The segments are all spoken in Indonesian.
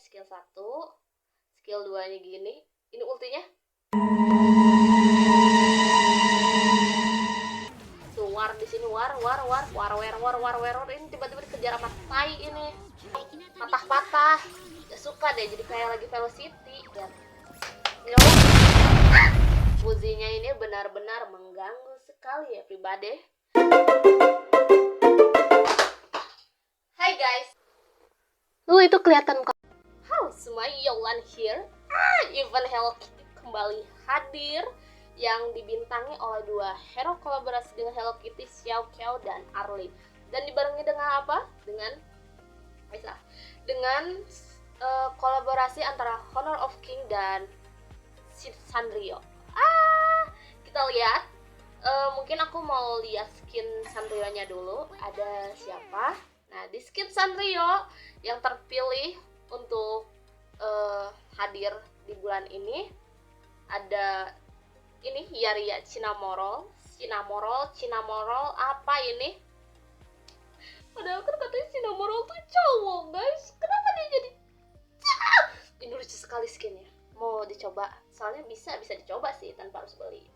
skill 1, skill 2-nya gini. Ini ultinya. Tuh war di sini war ini tiba-tiba dikejar sama tai ini. Patah-patah. Gak suka deh jadi kayak lagi Velocity ya. Fuzinya ini benar-benar mengganggu sekali ya pribadi. Hai guys. Itu kelihatan muka. Halo semua, Yolan here. Event Hello Kitty kembali hadir yang dibintangi oleh dua hero kolaborasi dengan Hello Kitty, Xiao Qiao dan Arlie. Dan dibarengi dengan apa? Dengan kolaborasi antara Honor of King dan Sanrio. Kita lihat. Mungkin aku mau lihat skin Sanrio-nya dulu. Ada siapa? Nah, di skin Sanrio yang terpilih untuk hadir di bulan ini ada ini Yaria Cinnamoroll apa ini? Padahal kan katanya Cinnamoroll tuh cowok guys, kenapa dia jadi ini lucu sekali skinnya. Mau dicoba, soalnya bisa dicoba sih tanpa harus beli.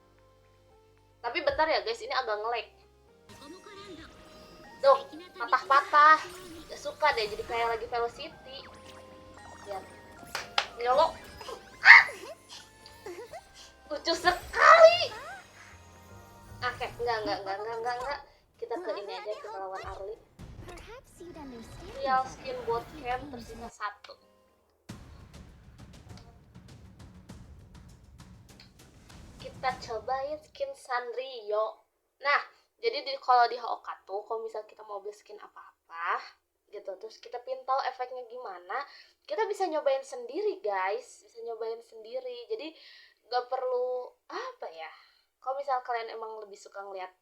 Tapi bentar ya guys, ini agak nge-lag. Tuh, patah-patah. Gak suka deh jadi kayak lagi Velocity. Lihat. Nyolok. Lucu sekali. Oke, enggak. Kita ke ini aja, kita lawan Arlie. Real skin bot camp tersisa 1. Kita cobain skin Sanrio. Nah, jadi kalau di Hokkaido, kalau misal kita mau beli skin apa-apa gitu, terus kita pengen tahu efeknya gimana, kita bisa nyobain sendiri guys, jadi gak perlu apa ya, kalau misal kalian emang lebih suka ngeliat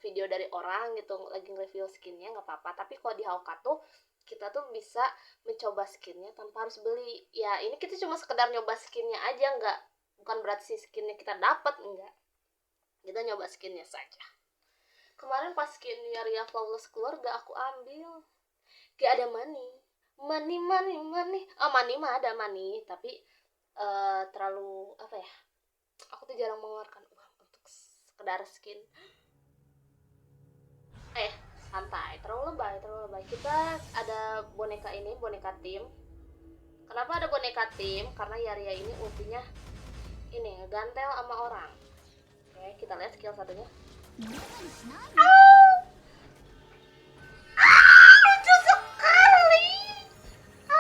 video dari orang gitu lagi nge-review skinnya nggak apa-apa, tapi kalau di Hokkaido kita tuh bisa mencoba skinnya tanpa harus beli ya. Ini kita cuma sekedar nyoba skinnya aja, bukan berarti skinnya kita dapat, enggak, kita nyoba skinnya saja. Kemarin pas skin Yaria Flawless keluar gak aku ambil, gak ada money mah ada money, tapi terlalu apa ya, aku tuh jarang mengeluarkan uang untuk sekedar skin. Santai, terlalu lebay. Kita ada boneka ini, boneka tim. Kenapa ada boneka tim? Karena Yaria ini ultinya ini ngegantel sama orang. Oke, kita lihat skill satunya.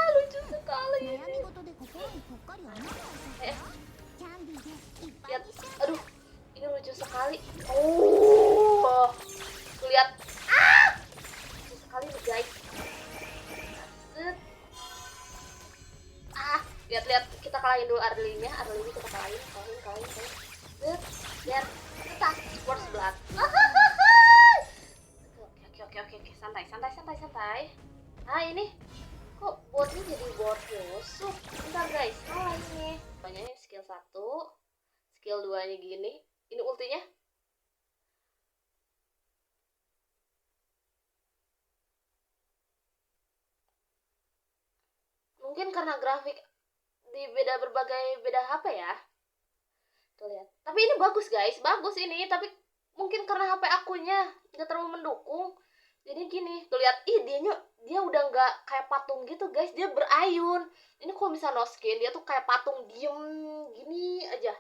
Lucu sekali ini. Lihat, aduh, ini lucu sekali. Lihat, lucu sekali nih guys. Lihat, kita kalahin dulu Arlie-nya kita kalahin. Lihat, kita sports blood. Oke, santai. Ini kok botnya jadi bot musuh. Bentar guys, salah ini. Banyak skill 1, skill 2-nya gini. Ini ultinya. Mungkin karena grafik di beda HP ya. Tuh lihat. Tapi ini bagus guys, ini. Tapi mungkin karena HP akunya nggak terlalu mendukung. Jadi gini, tuh lihat, dia udah nggak kayak patung gitu guys, dia berayun. Ini kalau misalnya no skin, dia tuh kayak patung diem gini aja.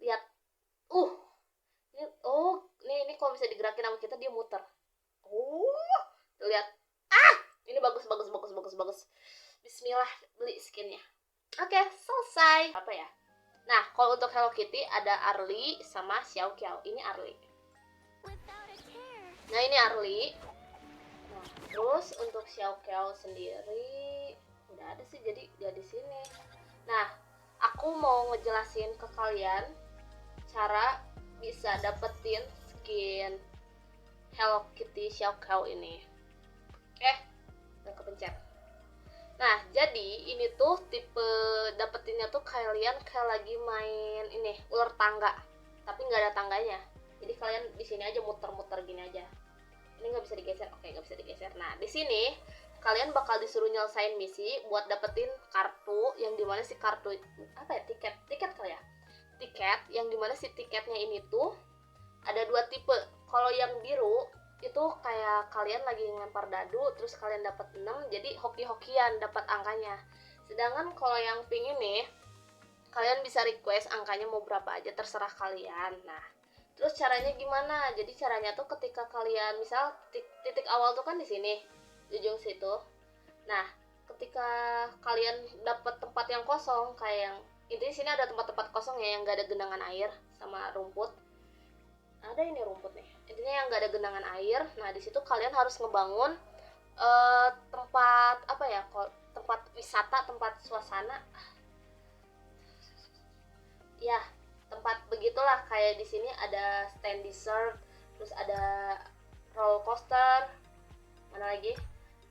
Lihat, ini kalau bisa digerakin sama kita dia muter. Tuh lihat, ini bagus. Bismillah, beli skinnya. Oke, selesai. Apa ya? Nah, kalau untuk Hello Kitty ada Arlie sama Xiao Qiao. Ini Arlie. Nah, ini Arlie. Nah, terus untuk Xiao Qiao sendiri udah ada sih, jadi dia di sini. Nah, aku mau ngejelasin ke kalian cara bisa dapetin skin Hello Kitty Xiao Qiao ini. Udah kepencet. Nah, jadi ini tuh tipe dapetinnya tuh kalian kayak lagi main ini ular tangga, tapi nggak ada tangganya. Jadi kalian di sini aja muter-muter gini aja. Ini nggak bisa digeser, oke nggak bisa digeser. Nah, di sini kalian bakal disuruh nyelesain misi buat dapetin kartu, yang dimana si kartu apa ya, tiket kali ya, tiket yang dimana si tiketnya ini tuh ada 2 tipe. Kalau yang biru itu kayak kalian lagi ngelempar dadu terus kalian dapat 6, jadi hoki-hokian dapat angkanya. Sedangkan kalau yang pink ini kalian bisa request angkanya mau berapa aja, terserah kalian. Nah, terus caranya gimana? Jadi caranya tuh ketika kalian misal titik awal tuh kan di sini, di ujung situ. Nah, ketika kalian dapat tempat yang kosong, kayak yang intinya sini ada tempat-tempat kosong ya, yang gak ada genangan air sama rumput. Ada ini rumput nih, intinya yang gak ada genangan air. Nah, di situ kalian harus ngebangun tempat apa ya, tempat wisata, tempat suasana ya, tempat begitulah. Kayak di sini ada stand dessert, terus ada roller coaster, mana lagi,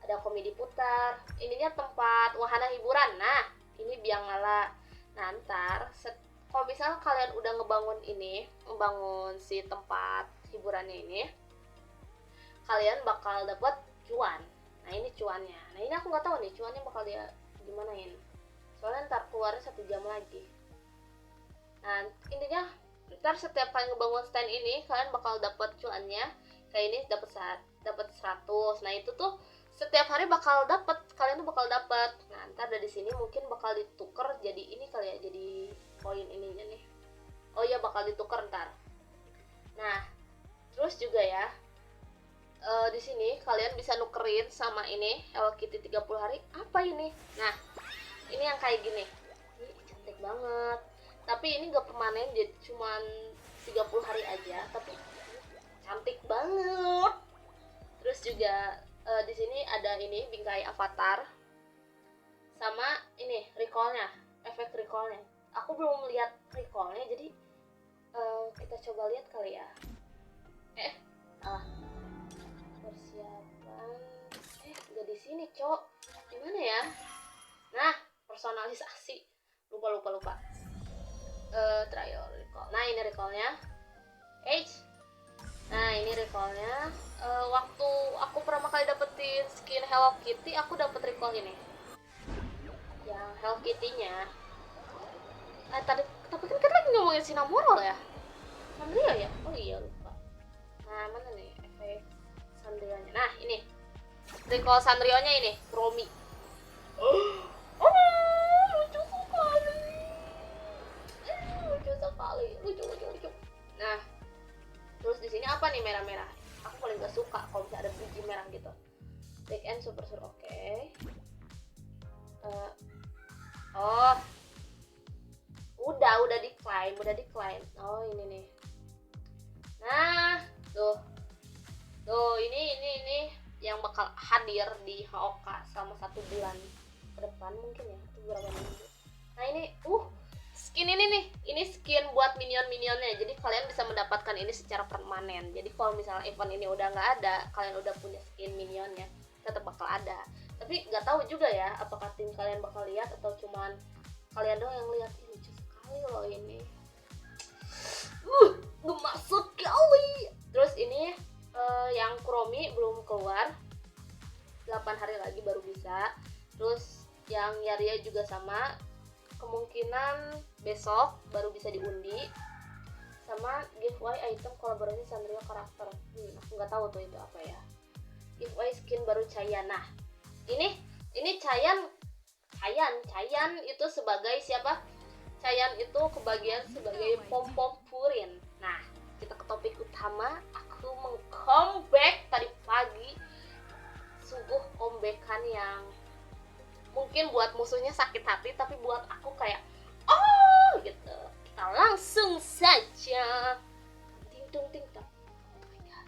ada komedi putar, ininya tempat wahana hiburan. Nah, ini biangala. Nah, ntar kalau misalnya kalian udah ngebangun si tempat hiburannya ini, kalian bakal dapat cuan. Nah, ini cuannya. Nah, ini aku nggak tahu nih cuannya bakal dia gimanain, soalnya ntar keluarnya 1 jam lagi. Nah, intinya ntar setiap kalian ngebangun stand ini kalian bakal dapat cuannya. Kayak ini dapat 100. Nah, itu tuh setiap hari bakal dapat, kalian tuh bakal dapat. Nah, ntar dari sini mungkin bakal ditukar jadi ini kali ya, jadi koin ininya nih. Oh iya, bakal ditukar ntar. Nah, terus juga ya, di sini kalian bisa nukerin sama ini Hello Kitty 30 hari. Apa ini? Nah, ini yang kayak gini. Ini cantik banget. Tapi ini gak permanen, jadi cuman 30 hari aja, tapi cantik banget. Terus juga di sini ada ini bingkai avatar sama ini recallnya, efek recallnya. Aku belum lihat recallnya, jadi kita coba lihat kali ya. Persiapan nggak di sini, cok. Gimana ya? Nah, personalisasi. Lupa. Trial recall. Nah, ini recallnya. Nah, ini recallnya. Waktu aku pertama kali dapetin skin Hello Kitty, aku dapet recall ini. Yang Hello Kitty-nya. Tapi kan kita lagi ngomongin Cinnamoroll ya? Sanrio ya? Oh iya, lupa. Nah, mana nih efek Sanrio-nya? Nah, ini. Recall Sanrio-nya ini, Chromie. Lucu sekali. Lucu. Nah, terus di sini apa nih merah-merah? Aku paling gak suka kalau misalnya ada biji merah gitu. Back end super sur, oke. Oh, udah decline. Oh, ini nih. Nah, tuh ini yang bakal hadir di HOK selama 1 bulan ke depan mungkin ya, atau berapa minggu. Nah, ini skin ini nih, ini skin buat minion-minionnya. Jadi kalian bisa mendapatkan ini secara permanen. Jadi kalau misalnya event ini udah nggak ada, kalian udah punya skin minionnya, tetap bakal ada. Tapi nggak tahu juga ya, apakah tim kalian bakal lihat atau cuman kalian doang yang lihat. Ini lucu sekali loh ini. Gemas sekali. Terus ini yang Chromie belum keluar, 8 hari lagi baru bisa. Terus yang Yaria juga sama, kemungkinan besok baru bisa diundi. Sama giveaway item kolaborasi Sanrio karakter. Aku nggak tahu tuh itu apa ya. Giveaway skin baru Chayan. Nah, ini Chayan itu sebagai siapa? Chayan itu kebagian sebagai pom-pom purin. Nah, kita ke topik utama. Aku meng-comeback tadi pagi. Sungguh comebackan yang mungkin buat musuhnya sakit hati, tapi buat aku kayak gitu. Kita langsung saja. Ting tung. Oh my god,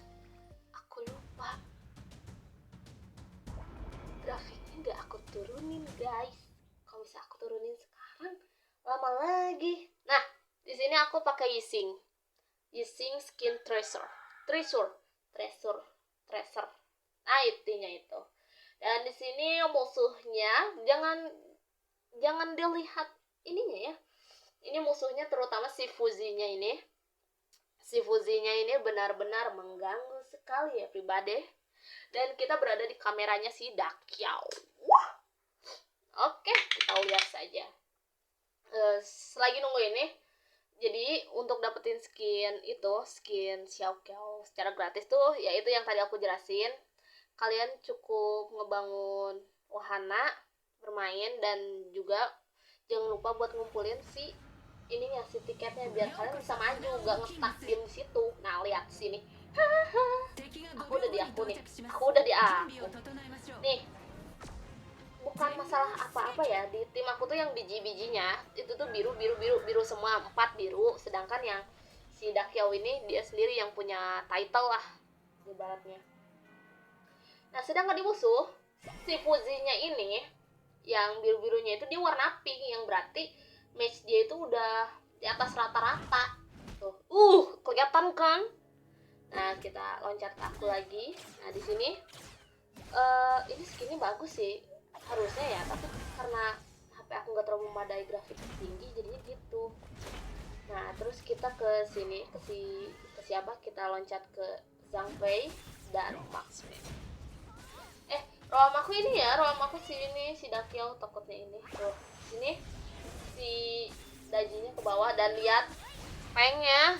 aku lupa grafiknya nggak aku turunin, guys. Kalau bisa aku turunin sekarang lama lagi. Nah, di sini aku pakai Yixing skin treasure. Nah, intinya itu. Dan di sini musuhnya jangan dilihat ininya ya. Ini musuhnya terutama si Fuzinya ini. Si Fuzinya ini benar-benar mengganggu sekali ya pribadi. Dan kita berada di kameranya si Dakyao. Wah. Oke, kita lihat saja. Selagi nunggu ini, jadi untuk dapetin skin Xiaoqiao secara gratis tuh, yaitu yang tadi aku jelasin, kalian cukup ngebangun wahana bermain dan juga jangan lupa buat ngumpulin si tiketnya biar kalian bisa maju, gak nge-stuck diem di situ. Nah, lihat sini. Aku udah di aku nih. Nih, bukan masalah apa-apa ya, di tim aku tuh yang biji-bijinya itu tuh biru semua, 4 biru, sedangkan yang si Dakyao ini dia sendiri yang punya title lah ibaratnya. Nah, sedangkan di musuh si Fuzinya ini yang biru-birunya itu dia warna pink, yang berarti match dia itu udah di atas rata-rata tuh. Kelihatan kan? Nah, kita loncat ke aku lagi. Nah, di sini ini skinnya bagus sih harusnya ya, tapi karena HP aku nggak terlalu memadai grafik tinggi jadinya gitu. Nah, terus kita ke sini, ke siapa? Kita loncat ke Zhang Fei dan Maxman. Roam aku ini ya, si Dakyao takutnya ini. Tuh, sini si dajinya ke bawah dan lihat pengnya,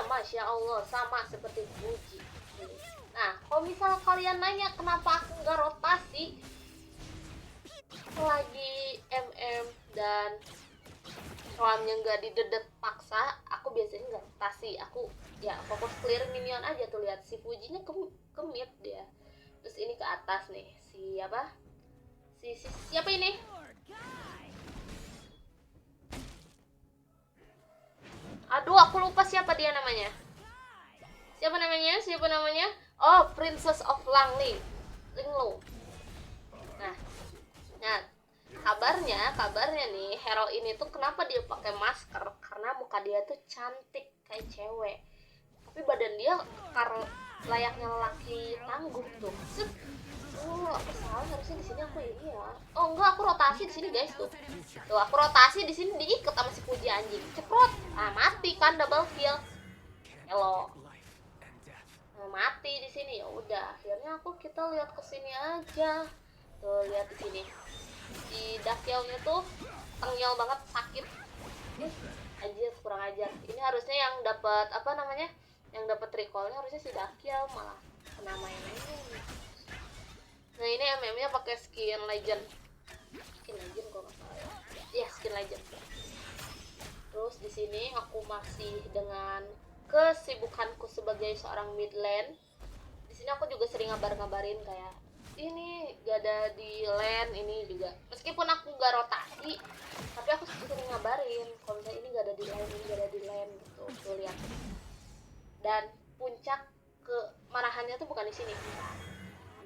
masya Allah sama seperti Fuji. Nah, kalau misal kalian nanya kenapa aku nggak rotasi lagi dan roamnya nggak didedet paksa, aku biasanya nggak rotasi. Aku ya fokus clear minion aja tuh. Lihat si Fujinya ke mid dia. Terus ini ke atas nih, siapa ini? Aduh, aku lupa siapa namanya. Oh, Princess of Langling. Linglong. Nah, kabarnya nih, hero ini tuh kenapa dia pakai masker? Karena muka dia tuh cantik kayak cewek, tapi badan dia layaknya lelaki tangguh tuh. Aku salah, harusnya di sini aku ini ya. Oh enggak, aku rotasi di sini guys tuh. Aku rotasi di sini diikat sama si Fuji anjing. Ceprot. Mati kan, double kill. Hello. Mati di sini. Ya udah, akhirnya kita lihat ke sini aja. Tuh, lihat di sini. Si Dakyao-nya tuh tengil banget, sakit. Anjir, kurang ajar. Ini harusnya yang dapat yang dapat recall-nya harusnya si Dakyao, malah kena main-main. Nah, ini MM-nya pakai skin legend kok nggak salah. Ya, skin legend. Terus di sini aku masih dengan kesibukanku sebagai seorang mid lane. Di sini aku juga sering ngabarin kayak ini gak ada di lane ini juga. Meskipun aku gak rotasi, tapi aku sering ngabarin kalau misalnya ini gak ada di lane, ini gak ada di lane gitu. Tuh lihat. Dan puncak kemarahannya tuh bukan di sini.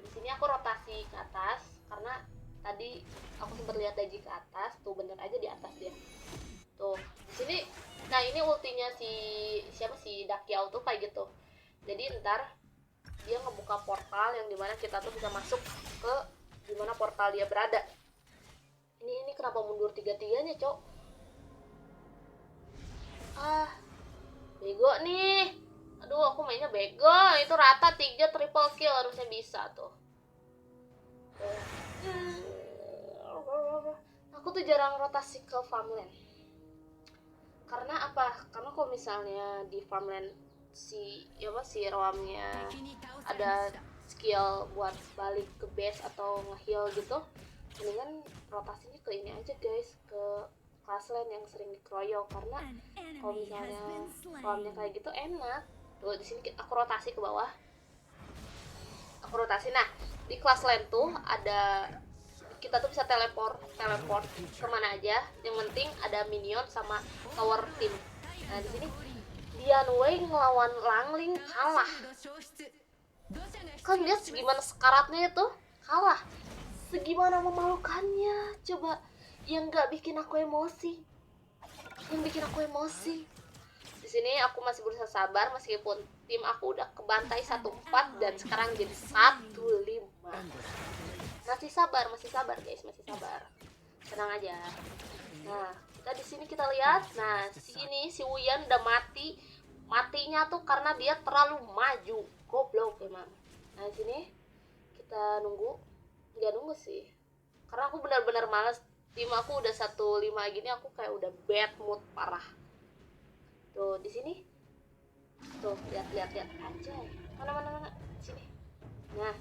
Di sini aku rotasi ke atas karena tadi aku sempat lihat Daji ke atas, tuh bener aja di atas dia. Tuh, di sini. Nah, ini ultinya si Dakyao tuh kayak gitu. Jadi ntar dia ngebuka portal yang dimana kita tuh bisa masuk ke dimana portal dia berada. Ini kenapa mundur 3-3-nya, Cok? Bego nih. Aduh, aku mainnya bego. Itu rata 3 triple kill harusnya bisa tuh. Aku tuh jarang rotasi ke farmland. Karena apa? Karena kalau misalnya di farmland si roamnya ada skill buat balik ke base atau nge-heal gitu, mendingan rotasinya ke ini aja guys, ke class lane yang sering dikeroyok. Karena kalau misalnya roamnya kayak gitu enak. Tuh, di sini aku rotasi ke bawah. Nah, di class lane tuh ada, kita tuh bisa teleport kemana aja, yang penting ada minion sama tower team. Nah, di sini Dian Wei ngelawan Langling kalah. Kalian lihat segimana sekaratnya itu, kalah. Segimana memalukannya. Coba, yang nggak bikin aku emosi. Di sini aku masih berusaha sabar meskipun tim aku udah kebantai 1-4 dan sekarang jadi 1-5. Masih sabar guys, masih sabar. Tenang aja. Nah, kita di sini kita lihat. Nah, si Wuyan udah mati. Matinya tuh karena dia terlalu maju. Goblok emang. Nah di sini kita nunggu, nggak nunggu sih, karena aku benar-benar males. Tim aku udah 1-5 gini, aku kayak udah bad mood parah. Tuh di sini, tuh lihat aja. Mana sini. Nah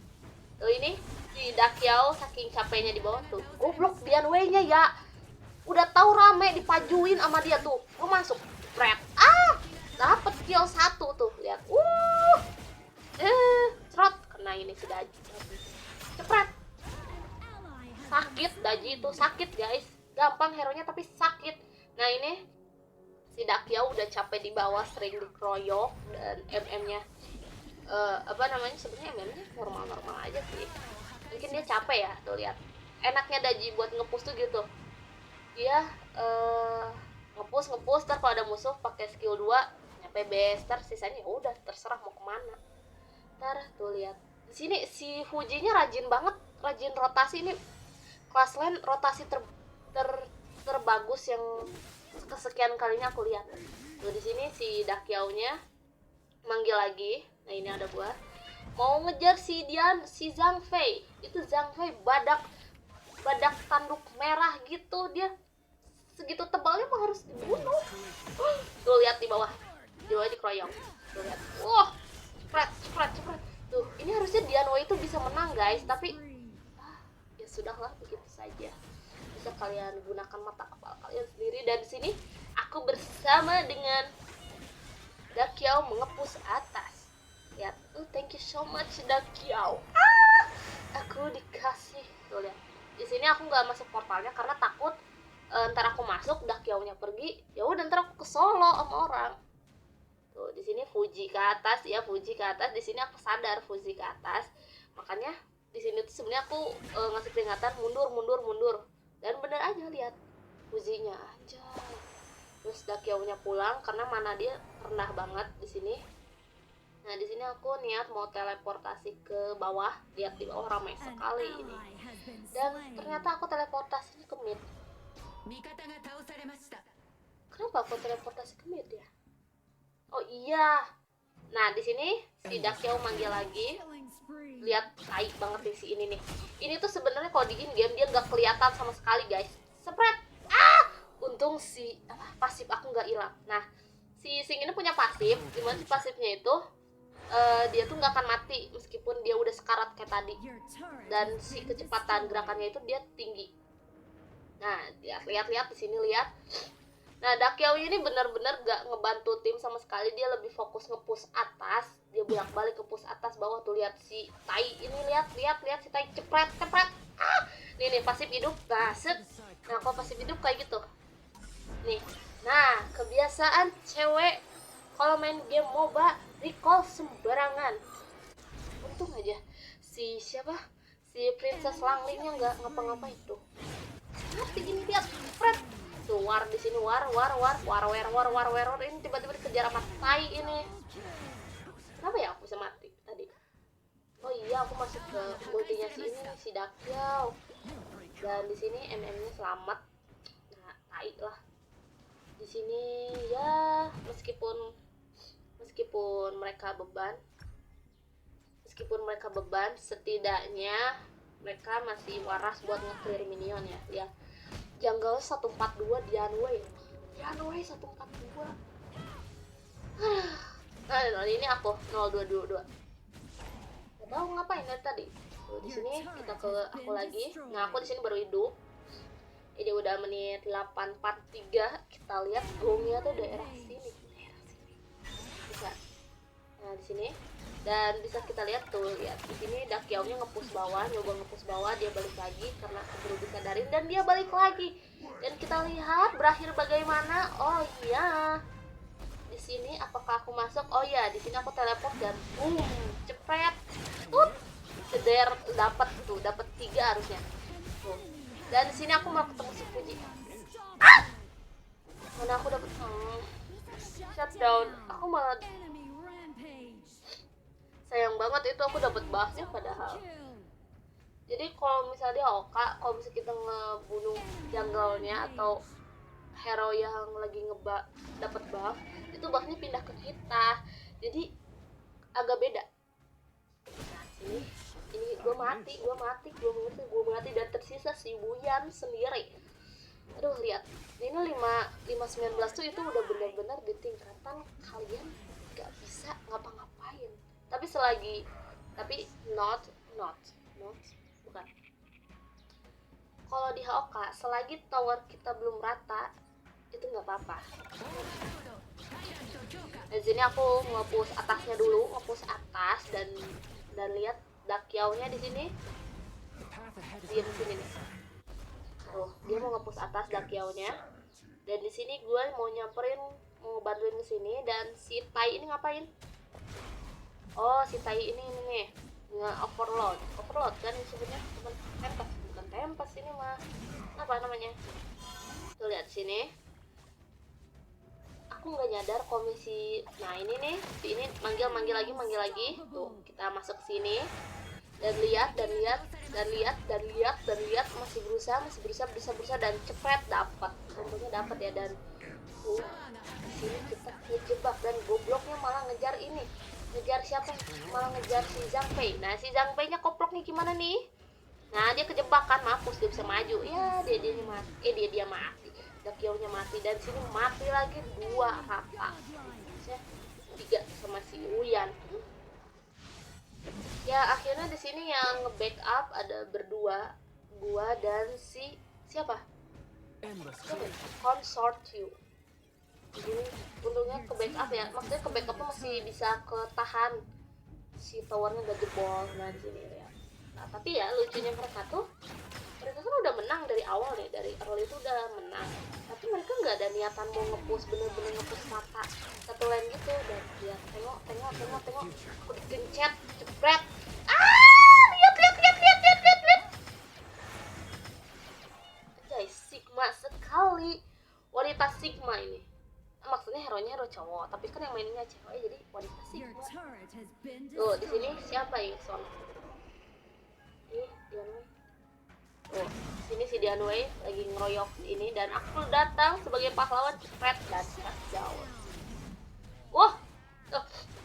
tuh ini si Dakiao saking capeknya di bawah tuh, goblok Dian Wei-nya ya. Udah tahu rame dipajuin sama dia tuh, gue masuk red, dapet kill 1 tuh, lihat, cerot, kena ini si Daji, cepret, sakit Daji itu, sakit guys, gampang hero-nya tapi sakit. Nah ini si Dakiao udah capek di bawah, sering dikeroyok, dan MM-nya sebenarnya MM-nya normal aja sih, mungkin dia capek ya. Tuh lihat, enaknya Daji buat ngepush tuh gitu, dia ngepush ntar kalau ada musuh pakai skill 2 nyampe base, ntar sisanya udah terserah mau kemana. Ntar tuh lihat di sini si Fujinya rajin banget, rajin rotasi. Ini kelas lane rotasi terbagus yang kesekian kalinya aku lihat. Tuh di sini si Dakiao-nya manggil lagi. Nah ini ada gua mau ngejar si Zhang Fei. Itu Zhang Fei badak tanduk merah gitu, dia segitu tebalnya mah harus dibunuh. Tuh lihat di bawah dikeroyok. Tuh lihat, wah, cepret. Tuh ini harusnya Dian Wei itu bisa menang guys, tapi ya sudahlah, begitu saja. Bisa kalian gunakan mata kepala kalian sendiri. Dan di sini aku bersama dengan Dakiao mengepus atas. Lihat, thank you so much Dakiao. Aku dikasih. Tuh lihat, di sini aku nggak masuk portalnya karena takut ntar aku masuk Dakiao-nya pergi, ya udah ntar aku ke solo sama orang. Tuh di sini Fuji ke atas ya, Fuji ke atas. Di sini aku sadar Fuji ke atas, makanya di sini tuh sebenarnya aku ngasih peringatan mundur. Dan bener aja, lihat Fujinya aja. Terus Dakiao-nya pulang karena mana dia rendah banget di sini. Nah di sini aku niat mau teleportasi ke bawah, lihat di bawah ramai sekali ini. Dan ternyata aku teleportasinya ke mid. Kenapa aku teleportasi ke mid ya? Oh iya. Nah di sini si Dakiao manggil lagi. Lihat, baik banget nih si ini nih. Ini tuh sebenarnya kalau di in game dia nggak kelihatan sama sekali guys. Spread. Untung si pasif aku nggak hilang. Nah si Sing ini punya pasif, dimana si pasifnya itu dia tuh nggak akan mati meskipun dia udah sekarat kayak tadi. Dan si kecepatan gerakannya itu dia tinggi. Nah, lihat di sini, lihat. Nah, Dakiao ini benar-benar gak ngebantu tim sama sekali. Dia lebih fokus nge-push atas. Dia bolak-balik ke push atas bawah. Tuh lihat si Tai ini, lihat si Tai cepret. Nih pasif hidup. Nah, kalau pasif hidup kayak gitu. Nih. Nah, kebiasaan cewek kalau main game MOBA recall sembarangan. Untung aja si Princess Langlingnya nggak ngapa-ngapain tuh. Ngerti gini, lihat, Fred tuh war di sini, war ini tiba-tiba dikejar sama Tai ini. Kenapa ya aku bisa mati tadi? Oh iya, aku masuk ke ultinya si Dakiao. Dan di sini MM-nya selamat. Nah, Tai lah. Di sini ya meskipun mereka beban, setidaknya mereka masih waras buat nge-clear minion ya. Lihat, jungle 142 Dian Wei 142. Nah, ini aku 0222. Gak tahu ngapain dari tadi. Tuh, di sini kita ke aku lagi. Nah, aku di sini baru hidup. Ini udah menit 843. Kita lihat gongnya tuh daerah sini. Bisa. Nah, di sini. Dan bisa kita lihat tuh, lihat di sini Dakiao-nya nge-push bawah, nyoba nge-push bawah, dia balik lagi karena keburu disadarin dan dia balik lagi. Dan kita lihat berakhir bagaimana. Oh iya. Di sini apakah aku masuk? Oh iya, di sini aku teleport dan boom, cepet. Ceder dapat 3 harusnya. Tuh. Dan di sini aku mau ketemu si Fuji. Mana aku dapat shutdown. Aku malah sayang banget itu aku dapat buff-nya padahal. Jadi kalau misalnya Oka, kalau misalnya kita ngebunuh jungle-nya atau hero yang lagi dapat buff, itu buff-nya pindah ke kita. Jadi agak beda. Ini gue mati dan tersisa si Wuyan sendiri. Aduh, lihat ini 519 tuh itu udah benar-benar di tingkatan kalian gak bisa ngapa-ngapain. Tapi not bukan, kalau di HOK selagi tower kita belum rata itu nggak apa-apa. Di sini aku nge-push atasnya dulu, nge-push atas dan lihat Dakyao-nya di sini. Dia di sini nih. Dia mau nge-push atas Dakyao-nya. Dan di sini gue mau nyamperin, mau bantuin ke sini. Dan si Tai ini ngapain? Oh, si Tai ini nih nge-overload kan disebutnya, bukan tempas ini mah. Apa namanya? Tuh lihat sini. Aku nggak nyadar komisi. Nah ini nih, si ini manggil lagi. Tuh kita masuk sini dan lihat masih berusaha dan cepet dapat. Untungnya dapat ya. Dan di sini kita kejebak dan gobloknya malah ngejar siapa? Malah ngejar si Zhang Fei. Nah si Zhang Fei nya koploknya gimana nih? Nah dia kejebak kan, mampus, dia bisa maju. Ya dia mati. Dakyao-nya mati dan sini mati lagi 2 rata. 3 sama si Wuyan. Ya akhirnya di sini yang nge-backup ada berdua, gua dan si siapa? Consort you. Ini untungnya ke backup ya, maksudnya ke backupnya masih bisa ketahan, si towernya gak jebol. Nah di sini ya. Nah tapi ya lucunya mereka kan udah menang dari awal nih, dari early itu udah menang, tapi mereka nggak ada niatan mau nge-push, bener-bener nge-push mata satu lane gitu. Dan dia tengok aku digencet, jebret. Lihat guys, Sigma sekali, wanita Sigma ini. Maksudnya hero cowok, tapi kan yang mainnya cewek, jadi wanita Sigma. Tuh di sini siapa yang Son? Sini si Dianwei lagi ngeroyok ini dan aku datang sebagai pahlawan, cepet dan jauh.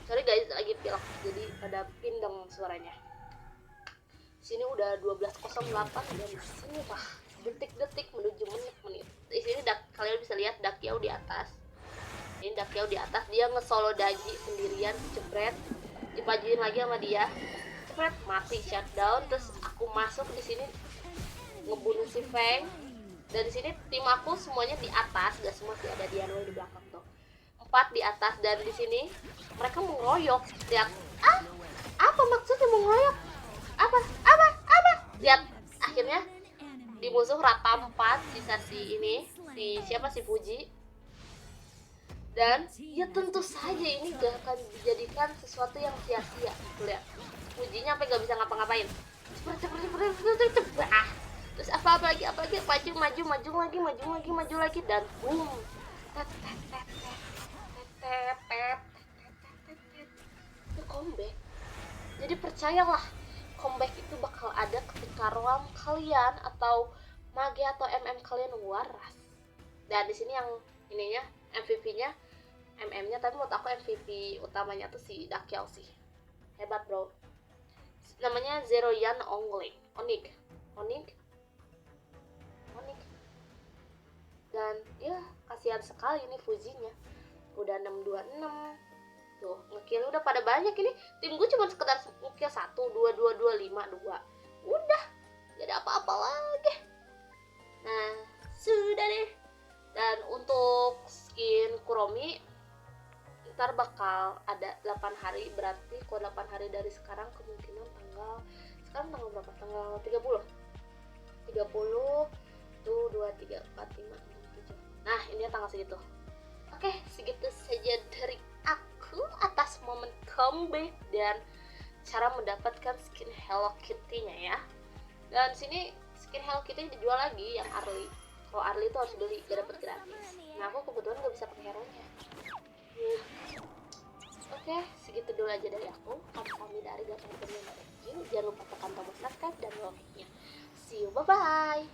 Sorry guys, lagi pilek jadi ada pindeng suaranya. Sini udah 12.08 dan sini detik-detik menuju menit. Di sini kalian bisa lihat Dakyao di atas. Ini Dakyao di atas, dia nge-solo Daji sendirian, cepret, dipajuin lagi sama dia, cepret, mati shutdown. Terus aku masuk di sini ngebunuh si Feng. Dan di sini tim aku semuanya di atas, gak semua sih, ada Dianwei di belakang tuh. 4 di atas dan di sini mereka mau ngeroyok. Lihat, apa maksudnya mau ngeroyok? Apa? Lihat, akhirnya di musuh rata 4, sisa si Fuji. Dan ya tentu saja ini gak akan dijadikan sesuatu yang sia-sia. Lihat, Fujinya sampai gak bisa ngapa-ngapain. Terus apa lagi maju lagi dan boom, itu comeback. Jadi percayalah, comeback itu bakal ada ketika roam kalian atau mage atau kalian waras. Dan di sini yang ininya MVP-nya MM-nya, tapi menurut aku MVP utamanya tuh si Dakyao sih. Hebat bro. Namanya Zero Yan Onik. Dan ya kasihan sekali ini Fujinya. Udah 626. Tuh, ngekill udah pada banyak ini. Tim gue cuma sekedar ngekill 1, 2, 2, 2, 5, 2. Udah, gak ada apa-apa lagi. Nah, sudah deh. Dan untuk skin Kuromi ntar bakal ada 8 hari, berarti kalau 8 hari dari sekarang kemungkinan sekarang tanggal berapa? Tanggal 30 tuh 2, 3, 4, 5, 6, 7. Nah ini tanggal segitu. Oke, segitu saja dari aku atas momen comeback dan cara mendapatkan skin Hello Kitty-nya ya. Dan sini skin Hello Kitty dijual lagi yang early. Kalau early itu harus beli, gak dapet gratis. Nah aku kebetulan gak bisa pakai hero-nya. Oke, segitu dulu aja dari aku. Kami dari Gatot Jangan lupa tekan tombol subscribe dan like-nya. See you, bye-bye.